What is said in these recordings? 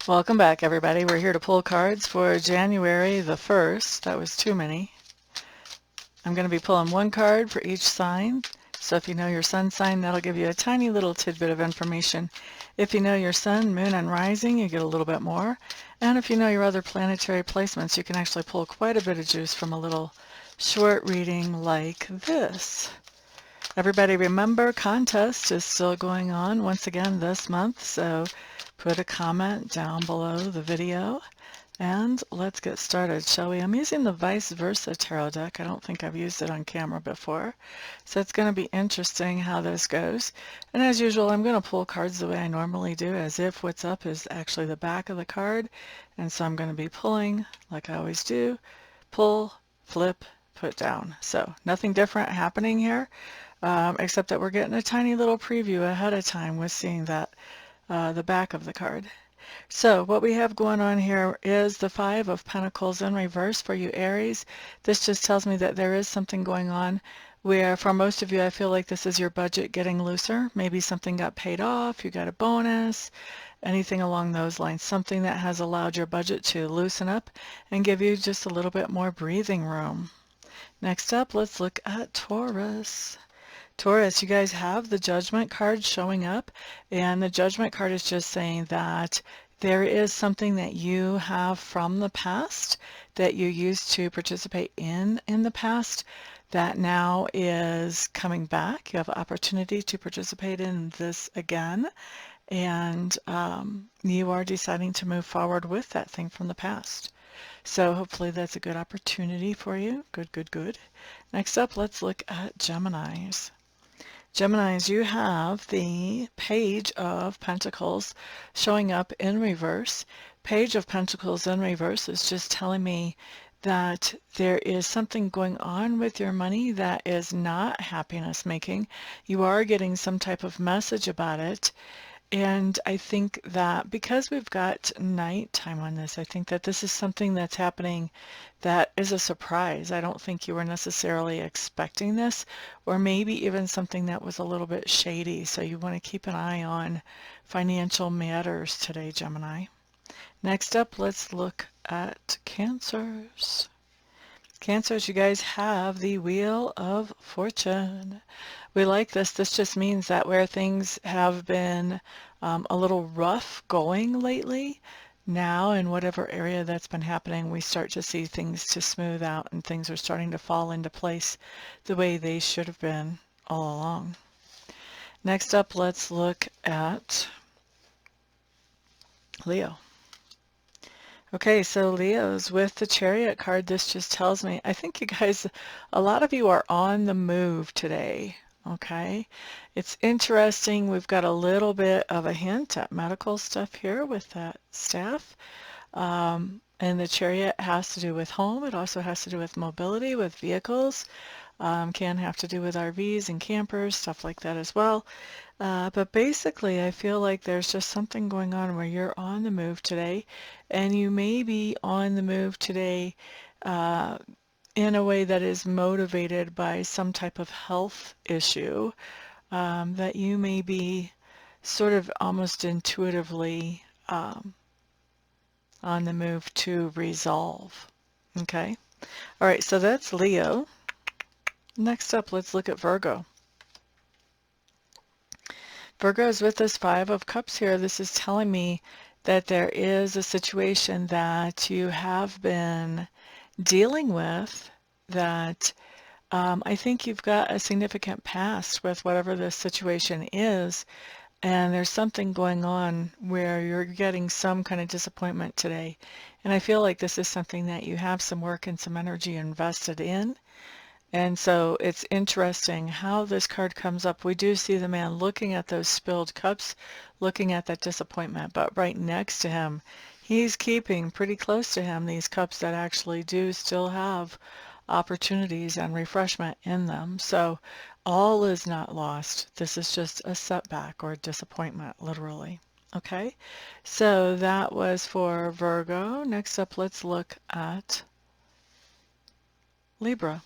Welcome back, everybody. We're here to pull cards for January the 1st. That was too many. I'm going to be pulling one card for each sign. So if you know your sun sign, that'll give you a tiny little tidbit of information. If you know your sun, moon, and rising, you get a little bit more. And if you know your other planetary placements, you can actually pull quite a bit of juice from a little short reading like this. Everybody remember, contest is still going on once again this month, so put a comment down below the video and let's get started, shall we? I'm using the Vice Versa Tarot deck. I don't think I've used it on camera before, so it's going to be interesting how this goes. And as usual, I'm going to pull cards the way I normally do, as if what's up is actually the back of the card. And so I'm going to be pulling like I always do. Pull, flip, put down. So nothing different happening here. Except that we're getting a tiny little preview ahead of time with seeing that the back of the card. So what we have going on here is the Five of Pentacles in reverse for you Aries. This just tells me that there is something going on where for most of you I feel like this is your budget getting looser. Maybe something got paid off, you got a bonus, anything along those lines. Something that has allowed your budget to loosen up and give you just a little bit more breathing room. Next up, let's look at Taurus. Taurus, you guys have the Judgment card showing up, and the Judgment card is just saying that there is something that you have from the past that you used to participate in the past that now is coming back. You have opportunity to participate in this again, and you are deciding to move forward with that thing from the past. So hopefully that's a good opportunity for you. Good, good, good. Next up, let's look at Geminis. Geminis, you have the Page of Pentacles showing up in reverse. Page of Pentacles in reverse is just telling me that there is something going on with your money that is not happiness making. You are getting some type of message about it. And I think that because we've got nighttime on this, I think that this is something that's happening that is a surprise. I don't think you were necessarily expecting this, or maybe even something that was a little bit shady. So you want to keep an eye on financial matters today, Gemini. Next up, let's look at Cancers. Cancers, you guys have the Wheel of Fortune. We like this. This just means that where things have been a little rough going lately, now in whatever area that's been happening, we start to see things to smooth out and things are starting to fall into place the way they should have been all along. Next up, let's look at Leo. Okay, so Leos, with the Chariot card, this just tells me, I think you guys, a lot of you are on the move today, okay? It's interesting, we've got a little bit of a hint at medical stuff here with that staff. And the Chariot has to do with home. It also has to do with mobility, with vehicles. Can have to do with RVs and campers, stuff like that as well. But basically, I feel like there's just something going on where you're on the move today, and you may be on the move today in a way that is motivated by some type of health issue that you may be sort of almost intuitively on the move to resolve. Okay? All right, so that's Leo. Next up, let's look at Virgo. Virgo is with this Five of Cups here. This is telling me that there is a situation that you have been dealing with that I think you've got a significant past with whatever this situation is, and there's something going on where you're getting some kind of disappointment today. And I feel like this is something that you have some work and some energy invested in. And so it's interesting how this card comes up. We do see the man looking at those spilled cups, looking at that disappointment, but right next to him, he's keeping pretty close to him these cups that actually do still have opportunities and refreshment in them. So all is not lost. This is just a setback or a disappointment, literally. Okay, so that was for Virgo. Next up, let's look at Libra.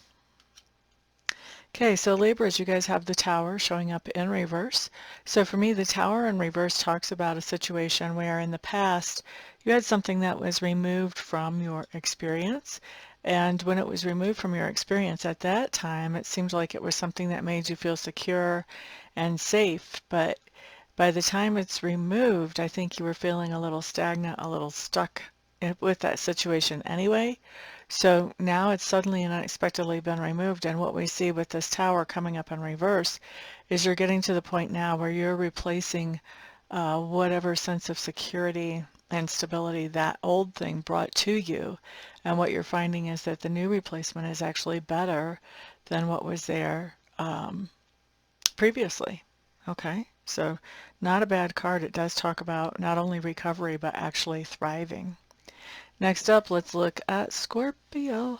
Okay, so Libras, you guys have the Tower showing up in reverse. So for me, the Tower in reverse talks about a situation where in the past you had something that was removed from your experience. And when it was removed from your experience at that time, it seemed like it was something that made you feel secure and safe. But by the time it's removed, I think you were feeling a little stagnant, a little stuck with that situation anyway. So now it's suddenly and unexpectedly been removed, and what we see with this Tower coming up in reverse is you're getting to the point now where you're replacing whatever sense of security and stability that old thing brought to you. And what you're finding is that the new replacement is actually better than what was there previously. Okay, so not a bad card. It does talk about not only recovery, but actually thriving. Next up, let's look at Scorpio.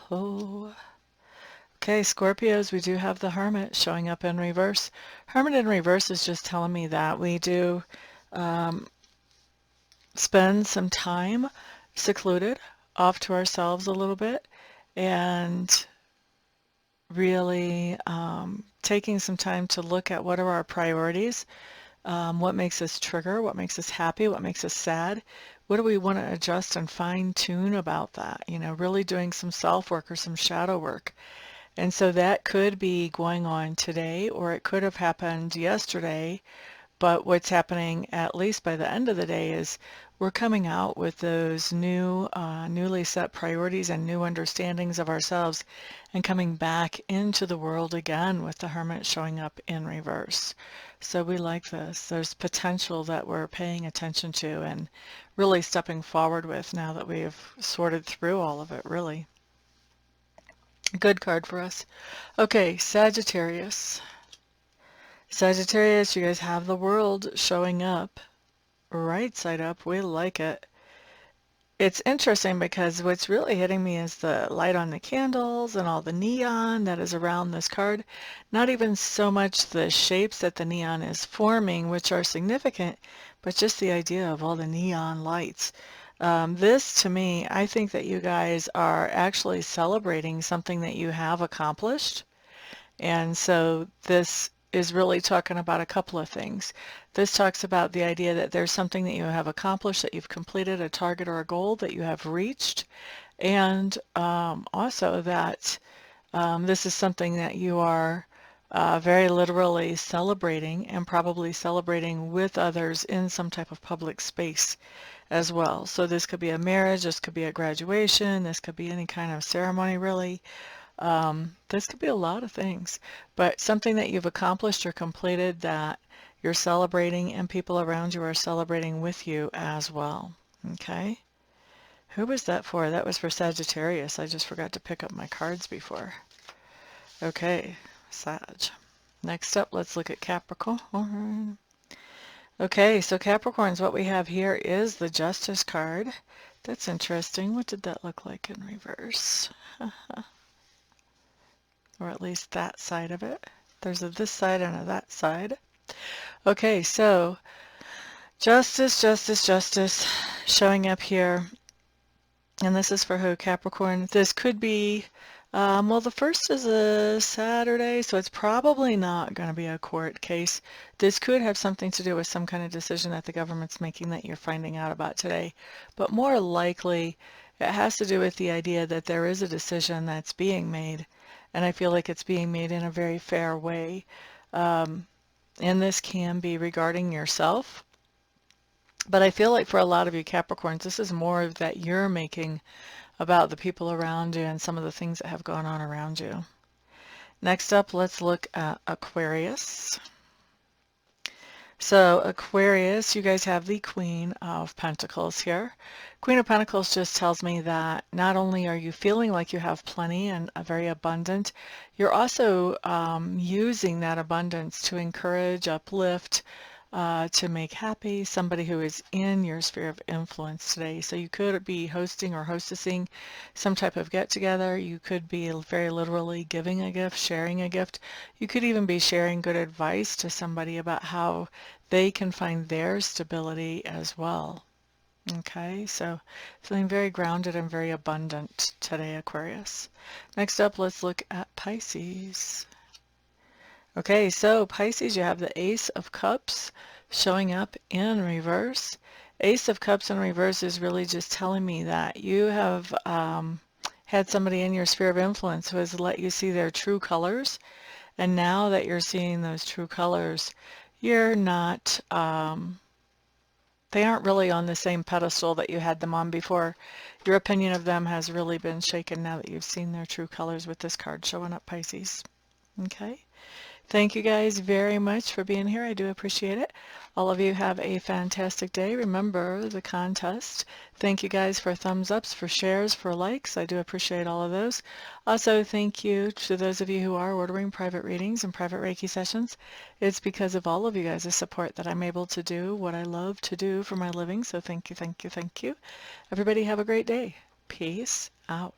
Okay, Scorpios, we do have the Hermit showing up in reverse. Hermit in reverse is just telling me that we do spend some time secluded, off to ourselves a little bit, and really taking some time to look at what are our priorities, what makes us trigger, what makes us happy, what makes us sad. What do we want to adjust and fine tune about that? You know, really doing some self work or some shadow work. And so that could be going on today, or it could have happened yesterday. But what's happening, at least by the end of the day, is we're coming out with those newly set priorities and new understandings of ourselves and coming back into the world again with the Hermit showing up in reverse. So we like this. There's potential that we're paying attention to and really stepping forward with now that we've sorted through all of it, really. Good card for us. Okay, Sagittarius. Sagittarius, you guys have the World showing up right side up. We like it. It's interesting because what's really hitting me is the light on the candles and all the neon that is around this card. Not even so much the shapes that the neon is forming, which are significant, but just the idea of all the neon lights. This, to me, I think that you guys are actually celebrating something that you have accomplished. And so this is really talking about a couple of things. This talks about the idea that there's something that you have accomplished, that you've completed a target or a goal that you have reached, and also that this is something that you are very literally celebrating, and probably celebrating with others in some type of public space as well. So this could be a marriage, this could be a graduation, this could be any kind of ceremony, really. This could be a lot of things, but something that you've accomplished or completed that you're celebrating and people around you are celebrating with you as well. Okay. Who was that for? That was for Sagittarius. I just forgot to pick up my cards before. Okay, Sag. Next up, let's look at Capricorn. Okay, so Capricorns, what we have here is the Justice card. That's interesting. What did that look like in reverse? Or at least that side of it. There's a this side and a that side. Okay, so Justice, Justice, Justice showing up here. And this is for who? Capricorn. This could be, well, the first is a Saturday, so it's probably not going to be a court case. This could have something to do with some kind of decision that the government's making that you're finding out about today. But more likely, it has to do with the idea that there is a decision that's being made. And I feel like it's being made in a very fair way. And this can be regarding yourself. But I feel like for a lot of you Capricorns, this is more that you're making about the people around you and some of the things that have gone on around you. Next up, let's look at Aquarius. So Aquarius, you guys have the Queen of Pentacles here. Queen of Pentacles just tells me that not only are you feeling like you have plenty and very abundant, you're also using that abundance to encourage, uplift, to make happy somebody who is in your sphere of influence today. So you could be hosting or hostessing some type of get-together. You could be very literally giving a gift, sharing a gift. You could even be sharing good advice to somebody about how they can find their stability as well. Okay, so feeling very grounded and very abundant today, Aquarius. Next up, let's look at Pisces. Okay, so Pisces, you have the Ace of Cups showing up in reverse. Ace of Cups in reverse is really just telling me that you have had somebody in your sphere of influence who has let you see their true colors. And now that you're seeing those true colors, you're not, they aren't really on the same pedestal that you had them on before. Your opinion of them has really been shaken now that you've seen their true colors with this card showing up, Pisces. Okay. Thank you guys very much for being here. I do appreciate it. All of you have a fantastic day. Remember the contest. Thank you guys for thumbs ups, for shares, for likes. I do appreciate all of those. Also, thank you to those of you who are ordering private readings and private Reiki sessions. It's because of all of you guys' support that I'm able to do what I love to do for my living. So thank you, thank you, thank you. Everybody have a great day. Peace out.